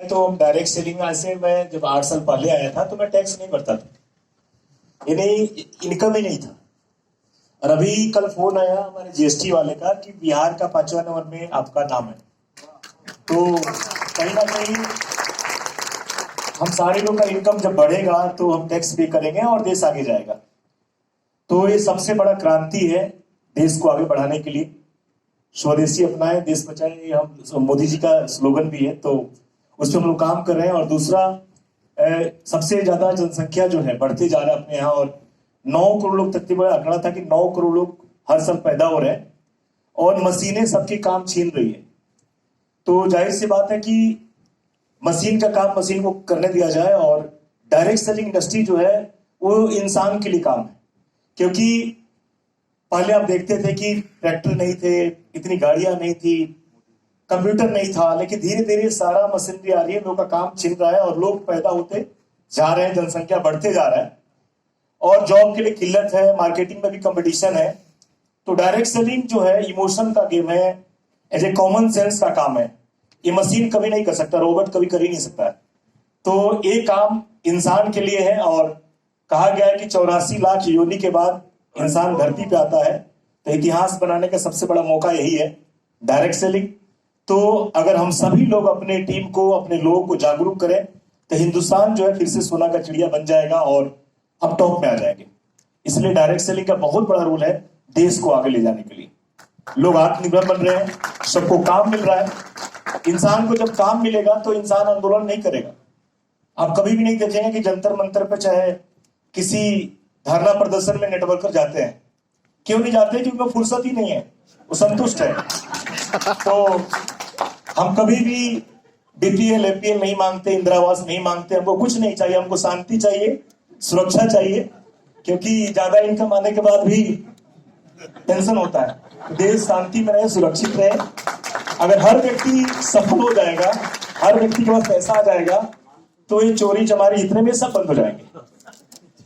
तो direct selling में ऐसे मैं जब 8 साल पहले आया था तो मैं टैक्स नहीं भरता था, यानी इनकम ही नहीं था। और अभी कल फोन आया हमारे जीएसटी वाले का कि बिहार का 5वां नंबर में आपका नाम है। तो कहीं ना कहीं हम सारे लोग का इनकम जब बढ़ेगा तो हम टैक्स पे करेंगे और देश आगे जाएगा। तो ये सबसे बड़ा क्रांति है देश को आगे बढ़ाने के लिए। स्वदेशी अपनाए देश बचाए, ये हम मोदी जी का स्लोगन भी है, तो उस पर हम लोग काम कर रहे हैं। और दूसरा, सबसे ज्यादा जनसंख्या जो है बढ़ते जा रहा है अपने यहाँ, और 9 करोड़ लोग तकरीबन आंकड़ा था कि 9 करोड़ लोग हर साल पैदा हो रहे हैं और मशीनें सबके काम छीन रही है। तो जाहिर सी बात है कि मशीन का काम मशीन को करने दिया जाए, और डायरेक्ट सेलिंग इंडस्ट्री जो है वो इंसान के लिए काम है। क्योंकि पहले आप देखते थे कि ट्रैक्टर नहीं थे, इतनी गाड़ियां नहीं थी, कंप्यूटर नहीं था, लेकिन धीरे धीरे सारा मशीनरी आ रही है, लोगों का काम छिन रहा है और लोग पैदा होते जा रहे हैं, जनसंख्या बढ़ते जा रहा है और जॉब के लिए किल्लत है, मार्केटिंग में भी कंपटीशन है। तो डायरेक्ट सेलिंग जो है इमोशन का गेम है, एज ए कॉमन सेंस का काम है। ये मशीन कभी नहीं कर सकता, रोबोट कभी कर ही नहीं सकता है। तो ये काम इंसान के लिए है, और कहा गया है कि 84 लाख योनि के बाद इंसान धरती पे आता है। तो इतिहास बनाने का सबसे बड़ा मौका यही है, डायरेक्ट सेलिंग। तो अगर हम सभी लोग अपने टीम को, अपने लोगों को जागरूक करें तो हिंदुस्तान जो है फिर से सोना का चिड़िया बन जाएगा और हम टॉप में आ जाएंगे। इसलिए डायरेक्ट सेलिंग का बहुत बड़ा रोल है देश को आगे ले जाने के लिए। लोग आत्मनिर्भर बन रहे हैं, सबको काम मिल रहा है। इंसान को जब काम मिलेगा तो इंसान आंदोलन नहीं करेगा। आप कभी भी नहीं देखेंगे कि जंतर मंतर पर चाहे किसी धरना प्रदर्शन में नेटवर्कर जाते हैं। क्यों नहीं जाते? क्योंकि उनको फुर्सत ही नहीं है, वो संतुष्ट है। तो हम कभी भी बीपीएल एपीएल नहीं मांगते, इंदिरा आवास नहीं मांगते, हमको कुछ नहीं चाहिए। हमको शांति चाहिए, सुरक्षा चाहिए, क्योंकि ज्यादा इनकम आने के बाद भी टेंशन होता है। देश शांति में रहे, सुरक्षित रहे। अगर हर व्यक्ति सफल हो जाएगा, हर व्यक्ति के पास पैसा आ जाएगा, तो ये चोरी चमारी इतने में सब बंद हो जाएंगे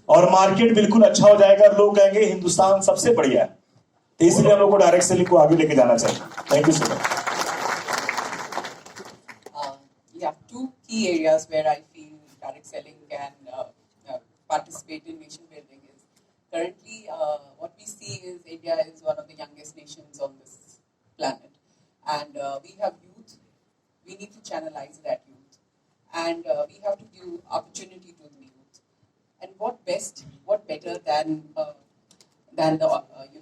और मार्केट बिल्कुल अच्छा हो जाएगा। लोग कहेंगे हिंदुस्तान सबसे बढ़िया है। तो इसलिए हम लोग को डायरेक्ट सेलिंग को आगे लेके जाना चाहिए। Thank you so much. Yeah, two key areas where I feel direct selling can participate in nation building is currently what we see is India is one of the youngest nations on this planet, and we have youth. We need to channelize that youth, and we have to give opportunity to the youth. And what better than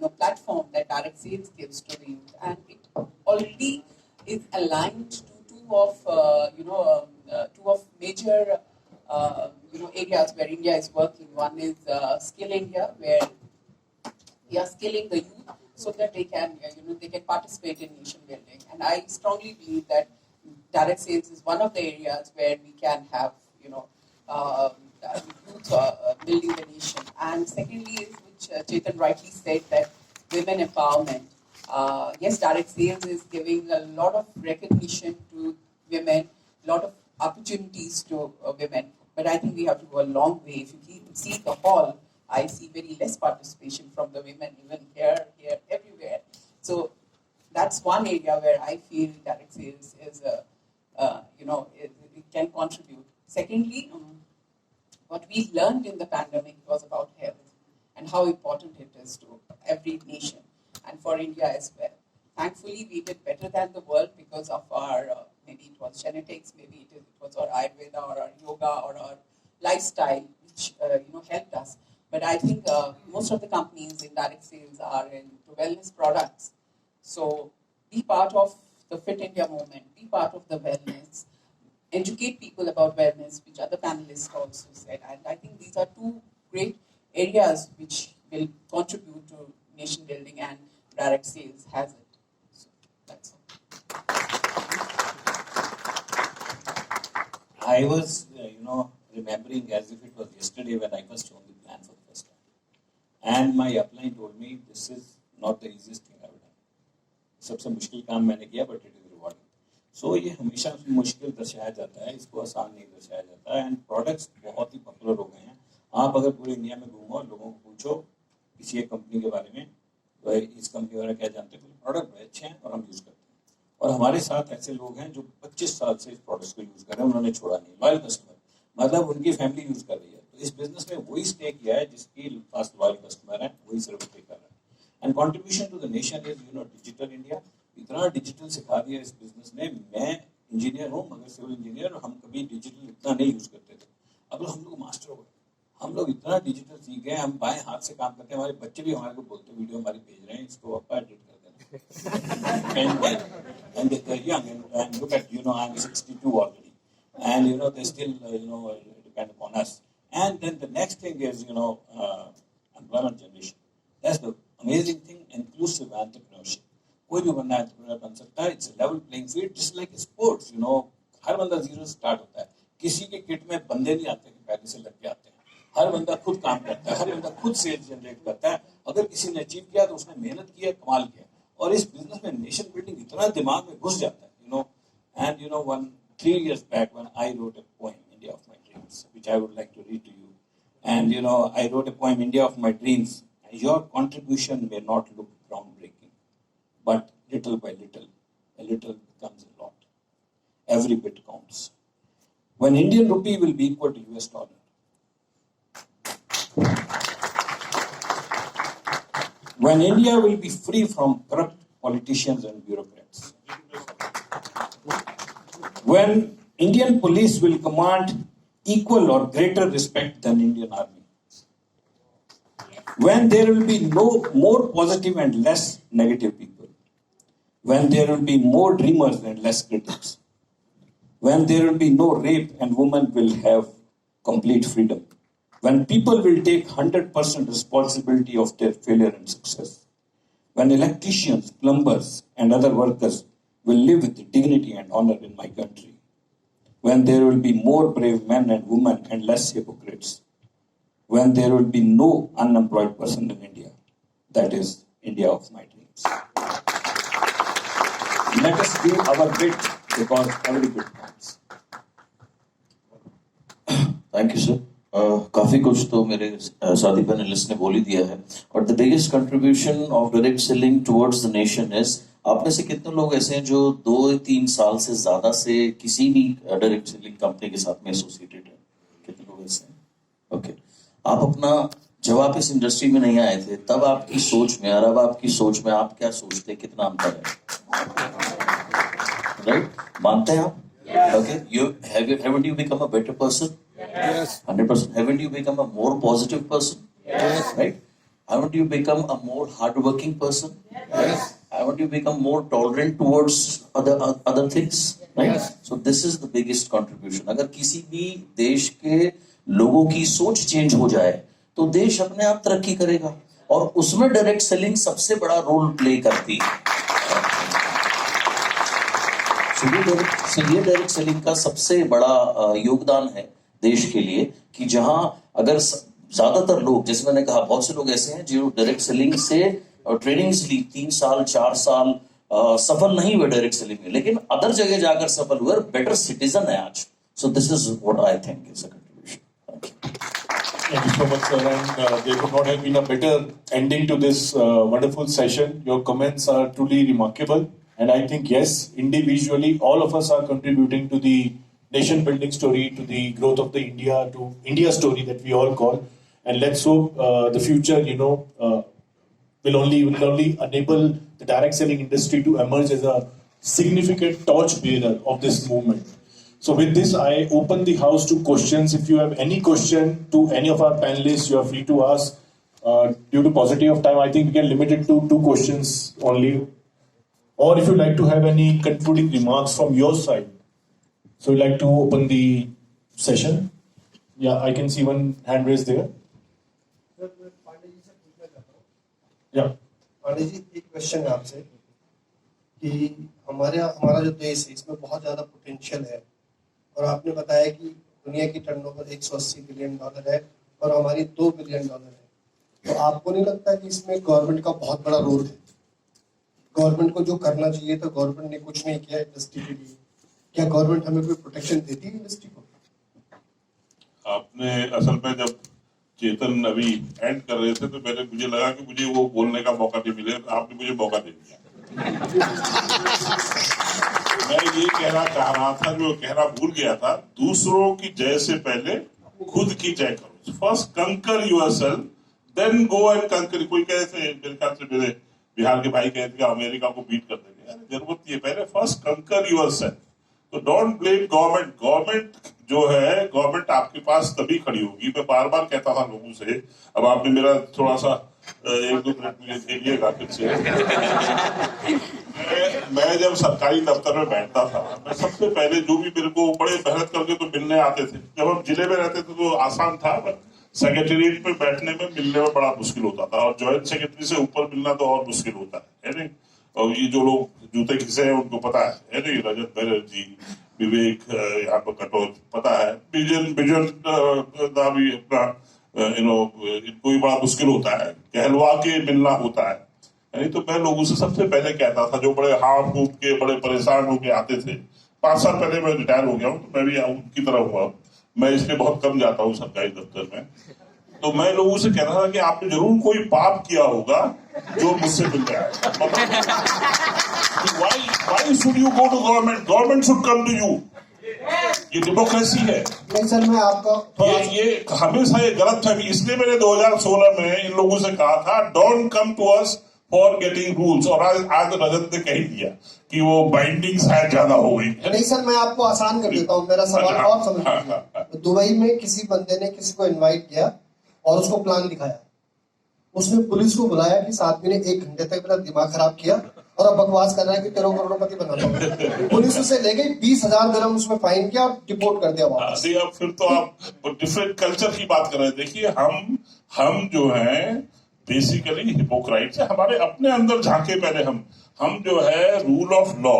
the platform that direct sales gives to the youth, and it already is aligned to two of major areas where India is working. One is Skill India, where we are skilling the youth so that they can participate in nation building. And I strongly believe that direct sales is one of the areas where we can have youth building the nation. And secondly is, which Chetan rightly said, that women empowerment. Yes, direct sales is giving a lot of recognition to women, a lot of opportunities to women. But I think we have to go a long way. If you see the hall, I see very less participation from the women, even here, everywhere. So that's one area where I feel direct sales is it can contribute. Secondly, what we learned in the pandemic was about health and how important it is to every nation and for India as well. Thankfully, we did better than the world because of our maybe it was genetics, maybe it was our Ayurveda or our yoga or our lifestyle, which helped us. But I think most of the companies in direct sales are into wellness products. So be part of the Fit India movement, be part of the wellness, educate people about wellness, which other panelists also said. And I think these are two great areas which will contribute to nation building, and direct sales has it. So that's all. I was, remembering as if it was yesterday when I was shown the plan for the first time. And my upline told me, this is not the easiest thing I've done. सबसे मुश्किल काम मैंने किया, but it is rewarding. So ये हमेशा मुश्किल दर्शाया जाता है, इसको आसान नहीं दर्शाया जाता है. एंड प्रोडक्ट्स बहुत ही पॉपुलर हो गए हैं. आप अगर पूरे इंडिया में घूमो और लोगों को पूछो किसी एक कंपनी के बारे में, तो इस कंपनी के बारे में क्या जानते हैं, प्रोडक्ट बड़े अच्छे हैं और हम यूज़ करते हैं. और हमारे साथ ऐसे लोग हैं जो 25 साल से इस प्रोडक्ट्स को यूज कर रहे हैं, उन्होंने छोड़ा नहीं, लॉयल कस्टमर, मतलब उनकी फैमिली यूज कर रही है। तो इस बिजनेस में वही स्टे किया है जिसकी पास लॉयल कस्टमर है, वही सिर्फ स्टे कर रहा है। And contribution to the nation is digital India. इतना डिजिटल सिखा दिया इस बिजनेस ने। मैं इंजीनियर हूँ मगर सिविल इंजीनियर, हम कभी डिजिटल इतना नहीं यूज करते थे, अब हम लोग मास्टर हो गए, हम लोग इतना डिजिटल सीख गए, हम बाएं हाथ से काम करते हैं। हमारे बच्चे भी हमारे को बोलते हैं, वीडियो हमारी भेज रहे हैं, इसको आपका एडिट कर देना। and they're young and look at, I'm 62 already, and they still depend upon us. And then the next thing is employment generation. That's the amazing thing, inclusive entrepreneurship. कोई भी बंदा एंटरप्रेन्योर बन सकता है। It's level playing field, just like sports. हर बंदा zero start होता है, किसी के किट में बंदे नहीं आते कि पहले से लग के आते हैं। हर बंदा खुद काम करता है, हर बंदा खुद सेल्स जनरेट करता है। अगर किसी ने अचीव किया तो उसने मेहनत किया, कमाल किया। और इस बिजनेस में नेशन बिल्डिंग इतना दिमाग में घुस जाता है, and 3 years back when I wrote a poem, India of My Dreams, which I would like to read to you. And I wrote a poem, India of My Dreams. And your contribution may not look groundbreaking, but little by little, a little becomes a lot. Every bit counts. When Indian rupee will be equal to US dollar, when India will be free from corrupt politicians and bureaucrats, when Indian police will command equal or greater respect than Indian army, when there will be no more positive and less negative people, when there will be more dreamers and less critics, when there will be no rape and women will have complete freedom, when people will take 100% responsibility of their failure and success, when electricians, plumbers, and other workers will live with dignity and honor in my country, when there will be more brave men and women and less hypocrites, when there will be no unemployed person in India, that is India of my dreams. Let us do our bit, because every bit counts. Thank you sir. काफी कुछ तो मेरे साथी panelist ने बोल ही दिया है। और the biggest contribution of direct selling towards the nation is, आप में से कितने लोग ऐसे हैं जो 2-3 साल से ज्यादा से किसी भी डायरेक्ट सेलिंग कंपनी के साथ में एसोसिएटेड है? कितने लोग ऐसे हैं? ओके, आप अपना, जब आप इस इंडस्ट्री में नहीं आए थे तब आपकी सोच में और अब आपकी सोच में आप क्या सोचते, कितना अंतर है? राइट, मानते हैं आप? Okay, haven't you become a better person? Yes. 100%. Haven't you become a more positive person? Yes. Right? Haven't you become a more hardworking person? Yes. Haven't you become more tolerant towards other things? Right? Yes. So this is the biggest contribution. अगर किसी भी देश के लोगों की सोच change हो जाए तो देश अपने आप तरक्की करेगा, और उसमें डायरेक्ट सेलिंग सबसे बड़ा रोल प्ले करती है। ये डायरेक्ट सेलिंग का सबसे बड़ा योगदान है देश के लिए, कि जहां अगर ज्यादातर लोग, जैसे मैंने कहा, बहुत से लोग ऐसे हैं जो डायरेक्ट सेलिंग से ट्रेनिंग्स ली, 3 साल 4 साल, सफल नहीं हुए डायरेक्ट सेलिंग में, लेकिन अदर जगह जाकर सफल हुए और बेटर सिटीजन है आज। So this is what I think is a contribution. Thank you so much, sir. And there could not have been a better ending to this wonderful session. Your comments are truly remarkable. And I think, yes, individually, all of us are contributing to the nation building story, to the growth of the India story that we all call. And let's hope the future, will only enable the direct selling industry to emerge as a significant torch bearer of this movement. So with this, I open the house to questions. If you have any question to any of our panelists, you are free to ask. Due to paucity of time, I think we can limit it to 2 questions only. Or if you'd like to have any concluding remarks from your side. So we'd like to open the session. Yeah, I can see one hand raised there. Yeah. Pandey ji, एक question है आपसे कि हमारा जो देश है इसमें बहुत ज़्यादा पोटेंशियल है, और आपने बताया कि दुनिया की टर्नओवर $180 बिलियन है और हमारी $2 बिलियन है। तो आपको नहीं लगता कि इसमें गवर्नमेंट का बहुत बड़ा रोल है? गवर्नमेंट को जो करना चाहिए था गवर्नमेंट ने कुछ नहीं किया इंडस्ट्री के लिए। क्या गवर्नमेंट हमें कोई प्रोटेक्शन देती है इंडस्ट्री को? आपने असल में जब चेतन अभी एंड कर रहे थे तो मुझे लगा कि मुझे वो बोलने का मौका नहीं मिले, आपने मुझे मौका दे दिया। मैं ये कहना चाह रहा था, जो कहना भूल गया था, दूसरों की जय से पहले खुद की जय करो। फर्स्ट कंकर योरसेल्फ, देन गो एंड कंकर। कोई कहे थे, मेरे ख्याल से मेरे बिहार के भाई कहते कि अमेरिका को बीट कर देंगे, अरे जरूरत नहीं है, पहले फर्स्ट कंकर योरसेल्फ। तो डोंट ब्लेम गवर्नमेंट। गवर्नमेंट जो है, गवर्नमेंट आपके पास तभी खड़ी होगी। मैं बार बार कहता था लोगों से, अब आपने मेरा थोड़ा सा 1-2 मिनट मुझे दे दिएगा फिर से। मैं जब सरकारी दफ्तर में बैठता था, मैं सबसे पहले जो भी मेरे को बड़े मेहनत करके तो मिलने आते थे। जब हम जिले में रहते थे तो आसान था, पर सेक्रेटेरिएट में बैठने में मिलने में बड़ा मुश्किल होता था, और ज्वाइंट सेक्रेटरी से ऊपर मिलना तो और मुश्किल होता है नहीं। और ये जो लोग जूते खिसे हैं उनको पता है नहीं, रजत बैनर्जी, विवेक यहाँ पर कटोच, पता है, बिजन दा भी अपना इनको भी बड़ा मुश्किल होता है, कहलवा के मिलना होता है। नहीं तो मैं लोगों से सबसे पहले कहता था, जो बड़े हाथ फूक के बड़े परेशान होके आते थे। 5 साल पहले मैं रिटायर हो गया हूँ, तो मैं भी उनकी तरह हुआ। मैं इसलिए बहुत कम जाता हूँ सरकारी दफ्तर में। तो मैं लोगों से कहता था कि आपने जरूर कोई पाप किया होगा जो मुझसे मिल गया है। Why should you go to government? Government should come to you. ये डेमोक्रेसी है। नहीं सर, मैं आपका ये हमेशा ये गलत फहमी, इसलिए मैंने 2016 में इन लोगों से कहा था, don't come to us for getting rules. और आज रजत ने कह दिया कि वो बाइंडिंग शायद ज्यादा हो गई। नहीं सर, मैं आपको आसान कर देता हूँ, मेरा सवाल और समझ लीजिए। दुबई में किसी बंदे ने किसी को इनवाइट किया और उसको प्लान दिखाया। उसने पुलिस को बुलाया कि इस आदमी ने 1 घंटे तक मेरा दिमाग खराब किया और अब बकवास कर रहा है कि 13 करोड़पति बना पाऊंगा। पुलिस उसे ले गई, 20,000 दिरहम उसमें फाइन किया और डिपोर्ट कर दिया वापस। अब फिर तो आप डिफरेंट कल्चर की बात कर रहे हैं। देखिए, हम जो हैं बेसिकली हिपोक्राइट्स है। हमारे अपने अंदर झांके पहले हम जो है रूल ऑफ लॉ